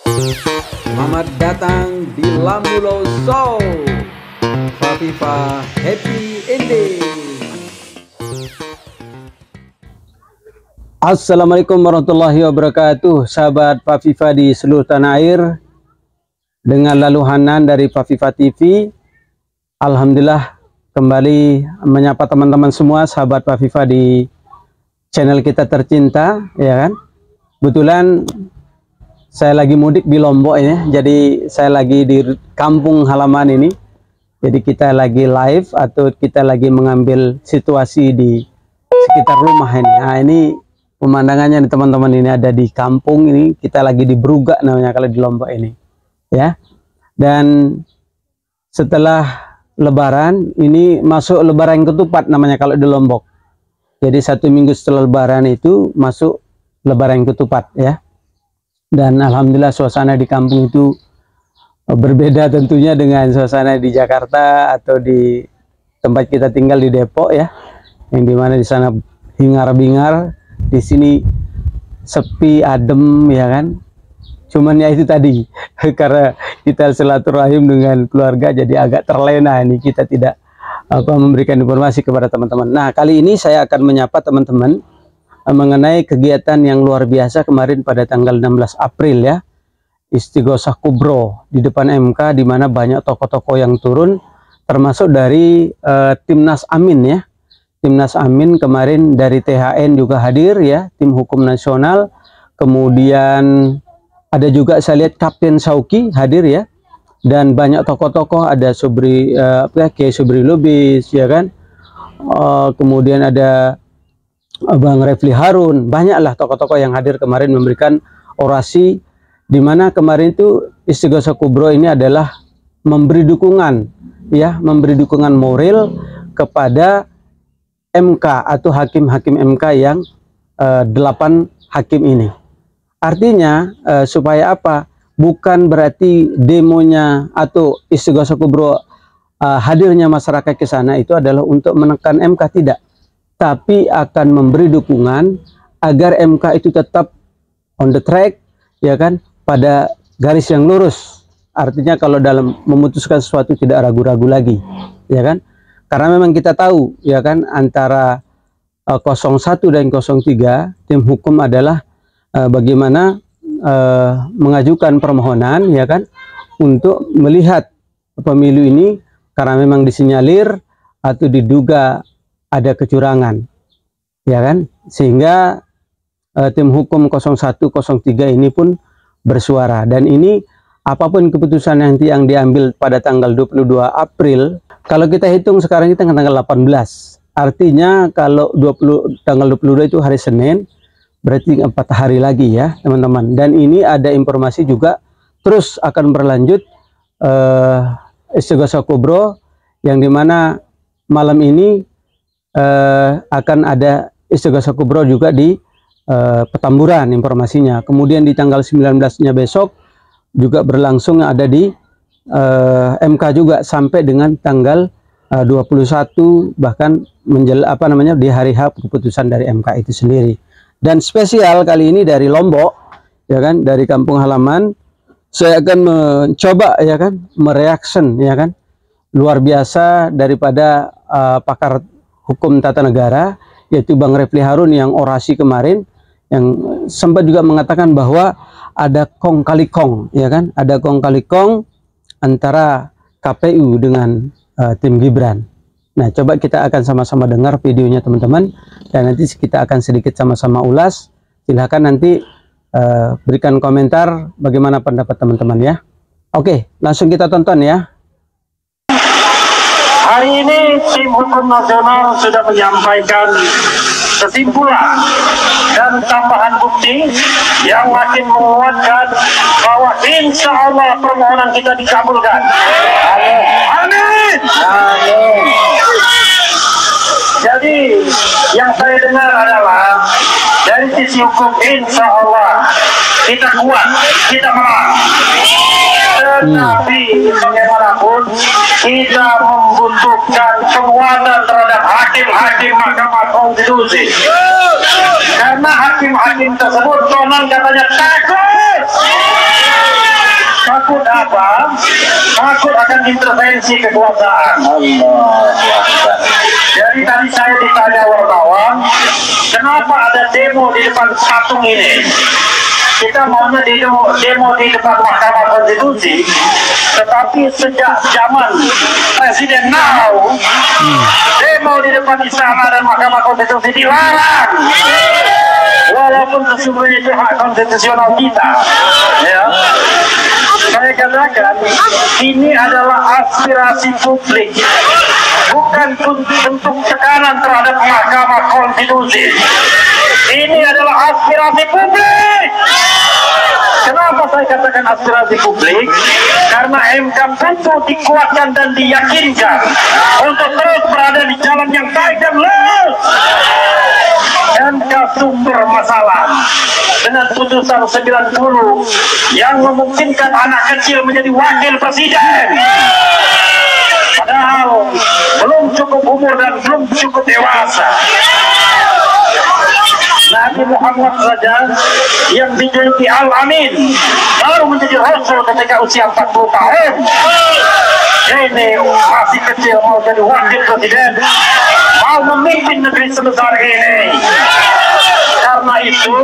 Selamat datang di Lambulo Show. Fafifa Happy Ending. Assalamualaikum warahmatullahi wabarakatuh, sahabat Fafifa di seluruh tanah air. Dengan Lalu Hanan dari Fafifa TV. Alhamdulillah kembali menyapa teman-teman semua sahabat Fafifa di channel kita tercinta, ya kan? Kebetulan saya lagi mudik di Lombok ya, jadi saya lagi di kampung halaman ini. Jadi kita lagi live atau kita lagi mengambil situasi di sekitar rumah ini. Nah ini pemandangannya nih teman-teman, ini ada di kampung ini, kita lagi di Brugak namanya kalau di Lombok ini ya. Dan setelah Lebaran, ini masuk Lebaran ketupat namanya kalau di Lombok. Jadi 1 minggu setelah Lebaran itu masuk Lebaran ketupat ya. Dan alhamdulillah suasana di kampung itu berbeda tentunya dengan suasana di Jakarta atau di tempat kita tinggal di Depok ya, yang dimana di sana hingar-bingar, di sini sepi adem ya kan. Cuman ya itu tadi karena kita silaturahim dengan keluarga jadi agak terlena, ini kita tidak memberikan informasi kepada teman-teman. Nah kali ini saya akan menyapa teman-teman mengenai kegiatan yang luar biasa kemarin pada tanggal 16 April ya, Istighosah Kubro di depan MK, di mana banyak tokoh-tokoh yang turun, termasuk dari Timnas Amin ya. Timnas Amin kemarin dari THN juga hadir ya, tim hukum nasional. Kemudian ada juga saya lihat Kapten Sauki hadir ya, dan banyak tokoh-tokoh, ada Kiai Sobri Lubis ya kan, kemudian ada Bang Refli Harun, banyaklah tokoh-tokoh yang hadir kemarin memberikan orasi, di mana kemarin itu Istighosah Kubro ini adalah memberi dukungan ya, memberi dukungan moral kepada MK atau hakim-hakim MK yang 8 hakim ini. Artinya supaya apa? Bukan berarti demonya atau Istighosah Kubro hadirnya masyarakat ke sana itu adalah untuk menekan MK, tidak. Tapi akan memberi dukungan agar MK itu tetap on the track ya kan, pada garis yang lurus. Artinya kalau dalam memutuskan sesuatu tidak ragu-ragu lagi ya kan, karena memang kita tahu ya kan, antara 01 dan 03 tim hukum adalah bagaimana mengajukan permohonan ya kan, untuk melihat pemilu ini karena memang disinyalir atau diduga ada kecurangan ya kan, sehingga tim hukum 01 03 ini pun bersuara. Dan ini apapun keputusan nanti yang diambil pada tanggal 22 April, kalau kita hitung sekarang kita tanggal 18, artinya kalau tanggal 22 itu hari Senin, berarti 4 hari lagi ya teman-teman. Dan ini ada informasi juga terus akan berlanjut Istighosah Kubro, yang dimana malam ini akan ada Istighosah Kubro juga di Petamburan informasinya. Kemudian di tanggal 19-nya besok juga berlangsung ada di MK juga sampai dengan tanggal 21, bahkan di hari H keputusan dari MK itu sendiri. Dan spesial kali ini dari Lombok ya kan, dari kampung halaman, saya akan mencoba ya kan mereaction ya kan, luar biasa daripada pakar hukum tata negara, yaitu Bang Refli Harun yang orasi kemarin, yang sempat juga mengatakan bahwa ada kong kali kong ya kan, ada kong kali kong antara KPU dengan tim Gibran. Nah coba kita akan sama-sama dengar videonya teman-teman, dan nanti kita akan sedikit sama-sama ulas. Silahkan nanti berikan komentar bagaimana pendapat teman-teman ya. Oke, langsung kita tonton ya. Hari ini tim hukum nasional sudah menyampaikan kesimpulan dan tambahan bukti yang makin menguatkan bahwa insya Allah permohonan kita dikabulkan. Amin. Amin. Jadi yang saya dengar adalah dari sisi hukum insya Allah kita kuat, kita menang. Tetapi bagaimanapun kita membutuhkan penguatan terhadap hakim-hakim Mahkamah Konstitusi, karena hakim-hakim tersebut konon katanya takut apa? Takut akan intervensi kekuasaan. Jadi tadi saya ditanya wartawan, kenapa ada demo di depan patung ini? Kita maunya demo di depan Mahkamah Konstitusi, tetapi sejak zaman Presiden Now, demo di depan Istana dan Mahkamah Konstitusi dilarang. Walaupun sesungguhnya itu hak konstitusional kita, ya. Saya katakan ini adalah aspirasi publik, bukan bentuk tekanan terhadap Mahkamah Konstitusi. Ini adalah aspirasi publik. Kenapa saya katakan aspirasi publik? Karena MK butuh dikuatkan dan diyakinkan untuk terus berada di jalan yang baik dan lurus. MK sumber masalah dengan putusan 90 yang memungkinkan anak kecil menjadi wakil presiden. Padahal belum cukup umur dan belum cukup dewasa. Nabi Muhammad saja yang dijuluki Al-Amin baru menjadi Rasul ketika usia 40 tahun. Ini masih kecil mau jadi wakil presiden, mau memimpin negeri sebesar ini. Karena itu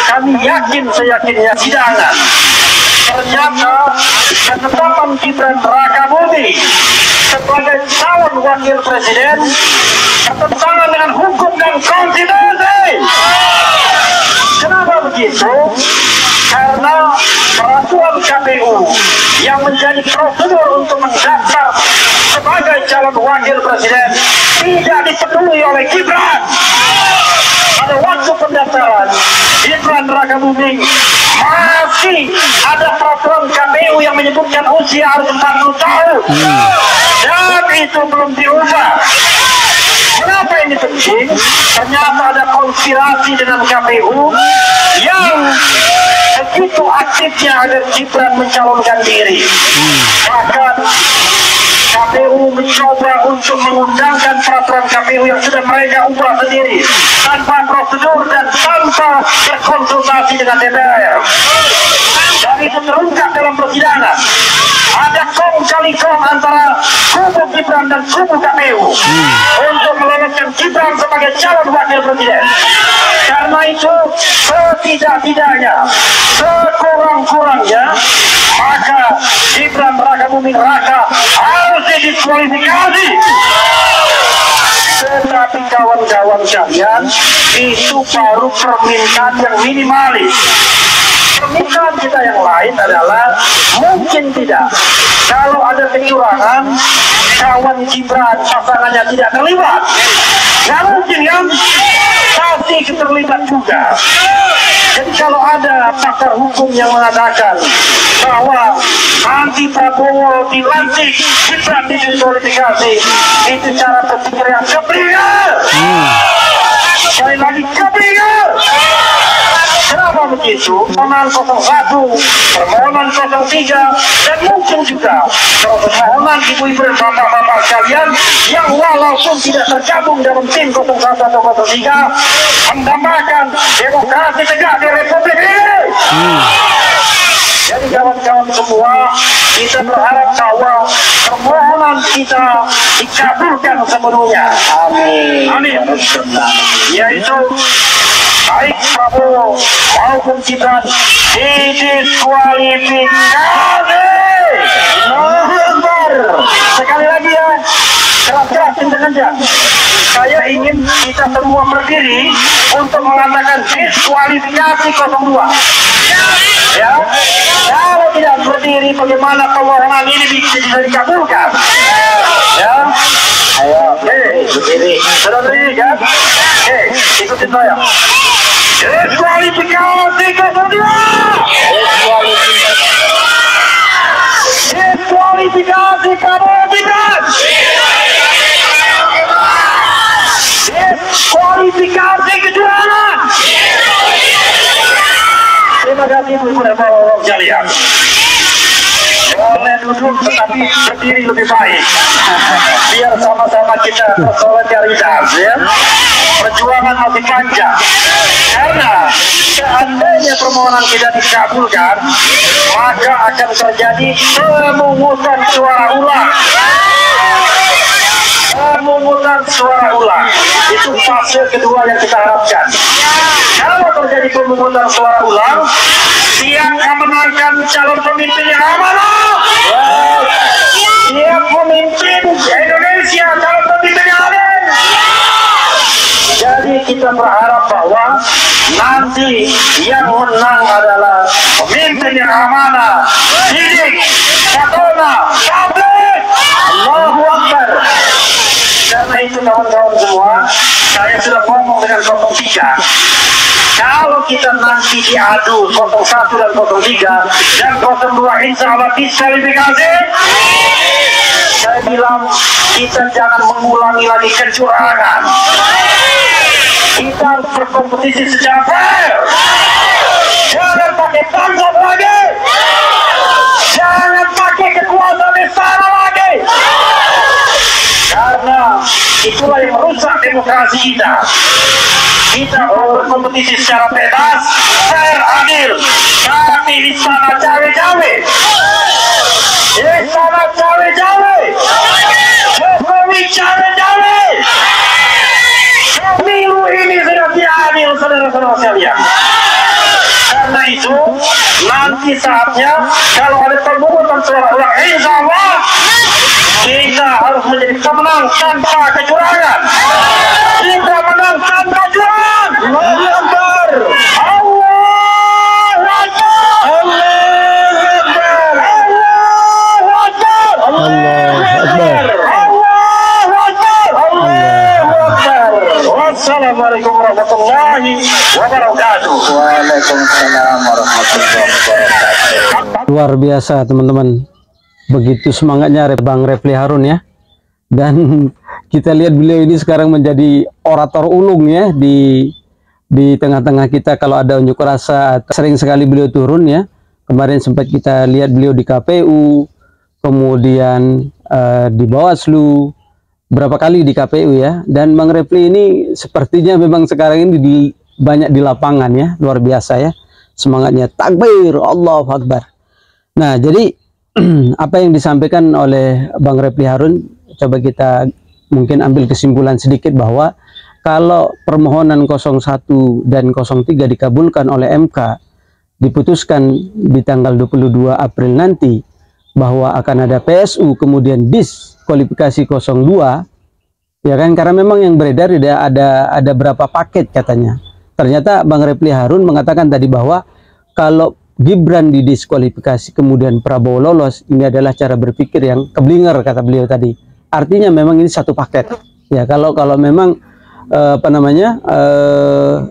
kami yakin seyakinnya sidangan ternyata penetapan Gibran Rakabumi sebagai calon wakil presiden bertentangan dengan hukum dan konstitusi. Kenapa begitu? Karena peraturan KPU yang menjadi prosedur untuk mendaftar sebagai calon wakil presiden tidak dipenuhi oleh Gibran. Pada waktu pendaftaran Gibran Rakabumi masih ada peraturan KPU yang menyebutkan usia harus 40 tahun dan itu belum diubah. Kenapa ini penting? Ternyata ada konspirasi dengan KPU yang begitu aktifnya agar Gibran mencalonkan diri. Bahkan KPU mencoba untuk mengundangkan peraturan KPU yang sudah mereka ubah sendiri tanpa prosedur dan tanpa berkonsultasi dengan DPR. Dan itu terungkap dalam persidangan. Ada kong kali kong antara kubu Gibran dan kubu KPU untuk meloloskan Gibran sebagai calon wakil presiden. Karena itu setidak-tidaknya, sekurang-kurangnya, maka Gibran Rakabumi Raka harus didiskualifikasi. Tetapi kawan-kawan sekalian, itu baru permintaan yang minimalis. Permintaan kita yang lain adalah mungkin tidak. Kalau ada kecurangan, kawan Gibran pasangannya tidak terlibat. Nggak mungkin kan? Pasti terlibat juga. Jadi kalau ada pakar hukum yang mengatakan bahwa nanti Prabowo dilantik, Gibran didiskualifikasi, itu cara berpikir yang keblinger. Sekali lagi keblinger. Kenapa begitu? Permohonan 01, permohonan 03, dan mungkin juga permohonan ibu-ibu dan bapak-bapak sekalian yang walaupun tidak tergabung dalam tim 01 atau 03 menggambarkan demokrasi tegak di Republik ini. Jadi kawan-kawan semua, kita berharap bahwa permohonan kita dikabulkan sepenuhnya. Amin. Amin. Yaitu baik Prabowo maupun Gibran didiskualifikasi. Sekali lagi ya, keras-keras kencang-kencang. Saya ingin kita semua berdiri untuk mengatakan diskualifikasi 02. Ya, kalau tidak berdiri, bagaimana permohonan ini bisa dikabulkan? Ya, ayo, berdiri. Sudah berdiri kan? Ikutin saya. Diskualifikasi 02. Diskualifikasi Prabowo Gibran. Diskualifikasi kecurangan. Terima kasih ibu dan bapak sekalian. Boleh duduk. duduk tetapi berdiri lebih baik. Biar sama-sama kita bersolidaritas ya. Perjuangan masih panjang. Karena seandainya permohonan kita dikabulkan, maka akan terjadi pemungutan suara ulang. Pemungutan suara ulang itu fase kedua yang kita harapkan. Kalau terjadi pemungutan suara ulang, siap memenangkan calon pemimpin yang amanah, siap memimpin Indonesia, calon pemimpin yang adil. Jadi kita berharap bahwa nanti yang menang adalah pemimpin yang amanah, didik, fatona, tabligh. Allahu Akbar. Karena itu kawan-kawan semua, saya sudah ngomong dengan 03. Kalau kita nanti diadu 01 dan 03 dan 02 insya Allah diskualifikasi, saya bilang kita jangan mengulangi lagi kecurangan. Kita harus berkompetisi secara fair. Jangan pakai pangkat lagi. Jangan pakai kekuasaan istana lagi. Karena itulah yang merusak demokrasi kita. Kita berkompetisi secara bebas, fair, adil. Tapi istana cawe-cawe. Istana cawe-cawe. Jokowi cawe-cawe. Pemilu ini sudah tidak adil, saudara-saudara sekalian. Karena itu, nanti saatnya kalau ada pemungutan suara ulang, insya Allah kita harus menjadi pemenang tanpa kecurangan. Kita menang tanpa kecurangan. Allahu Akbar. Allahu Akbar. Allahu Akbar. Allahu Akbar. Allahu Akbar. Allahu Akbar. Allahu Akbar. Wassalamualaikum warahmatullahi wabarakatuh. Waalaikumsalam warahmatullahi wabarakatuh. Luar biasa teman-teman. Begitu semangatnya Bang Refli Harun ya. Dan kita lihat beliau ini sekarang menjadi orator ulung ya di tengah-tengah kita. Kalau ada unjuk rasa sering sekali beliau turun ya. Kemarin sempat kita lihat beliau di KPU, kemudian di Bawaslu, berapa kali di KPU ya. Dan Bang Refli ini sepertinya memang sekarang ini banyak di lapangan ya, luar biasa ya. Semangatnya takbir, Allahu Akbar. Nah, jadi apa yang disampaikan oleh Bang Refli Harun, coba kita mungkin ambil kesimpulan sedikit bahwa kalau permohonan 01 dan 03 dikabulkan oleh MK, diputuskan di tanggal 22 April nanti bahwa akan ada PSU kemudian diskualifikasi 02 ya kan, karena memang yang beredar ada berapa paket katanya. Ternyata Bang Refli Harun mengatakan tadi bahwa kalau Gibran didiskualifikasi kemudian Prabowo lolos, ini adalah cara berpikir yang keblinger kata beliau tadi. Artinya memang ini satu paket ya. Kalau memang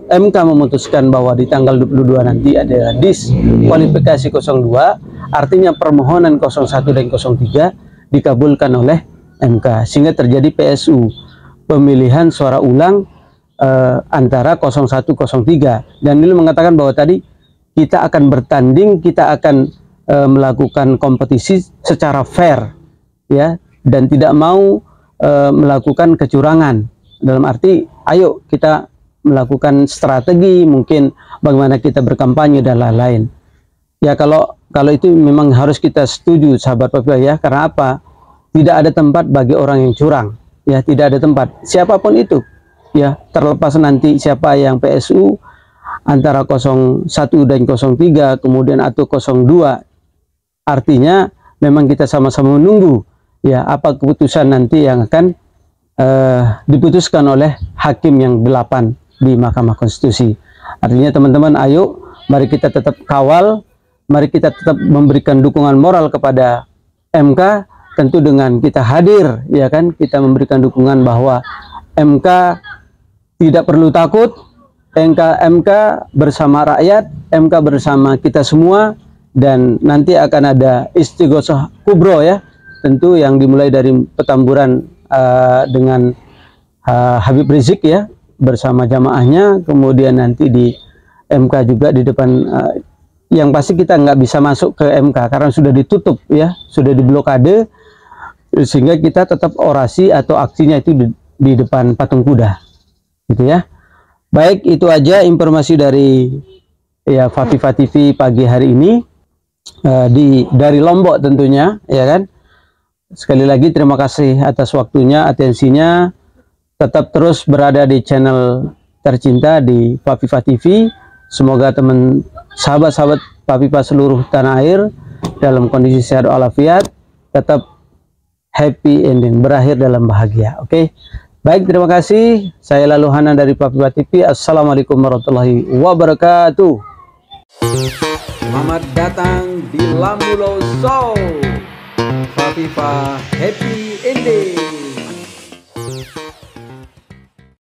MK memutuskan bahwa di tanggal 22 nanti ada diskualifikasi 02, artinya permohonan 01 dan 03 dikabulkan oleh MK, sehingga terjadi PSU, pemilihan suara ulang antara 01 03. Dan ini mengatakan bahwa tadi kita akan bertanding, kita akan melakukan kompetisi secara fair ya, dan tidak mau melakukan kecurangan. Dalam arti ayo kita melakukan strategi, mungkin bagaimana kita berkampanye dan lain-lain ya. Kalau itu memang harus kita setuju sahabat Papua ya. Karena apa? Tidak ada tempat bagi orang yang curang ya, tidak ada tempat siapapun itu ya, terlepas nanti siapa yang PSU antara 01 dan 03 kemudian atau 02. Artinya memang kita sama-sama menunggu ya apa keputusan nanti yang akan diputuskan oleh hakim yang 8 di Mahkamah Konstitusi. Artinya teman-teman, ayo mari kita tetap kawal, mari kita tetap memberikan dukungan moral kepada MK, tentu dengan kita hadir ya kan, kita memberikan dukungan bahwa MK tidak perlu takut, MK bersama rakyat, MK bersama kita semua, dan nanti akan ada istighosah kubro ya, tentu yang dimulai dari Petamburan dengan Habib Rizik ya bersama jamaahnya, kemudian nanti di MK juga di depan yang pasti kita nggak bisa masuk ke MK karena sudah ditutup ya, sudah diblokade, sehingga kita tetap orasi atau aksinya itu di depan patung kuda gitu ya. Baik, itu aja informasi dari ya Fafifa TV pagi hari ini dari Lombok tentunya ya kan. Sekali lagi terima kasih atas waktunya, atensinya. Tetap terus berada di channel tercinta di Fafifa TV. Semoga sahabat-sahabat Fafifa seluruh tanah air dalam kondisi sehat walafiat, tetap happy ending, berakhir dalam bahagia. Oke. Baik, terima kasih. Saya Laluhanan dari Fafifa TV. Assalamualaikum warahmatullahi wabarakatuh. Selamat datang di Lambulo Show. Fafifa Happy Ending.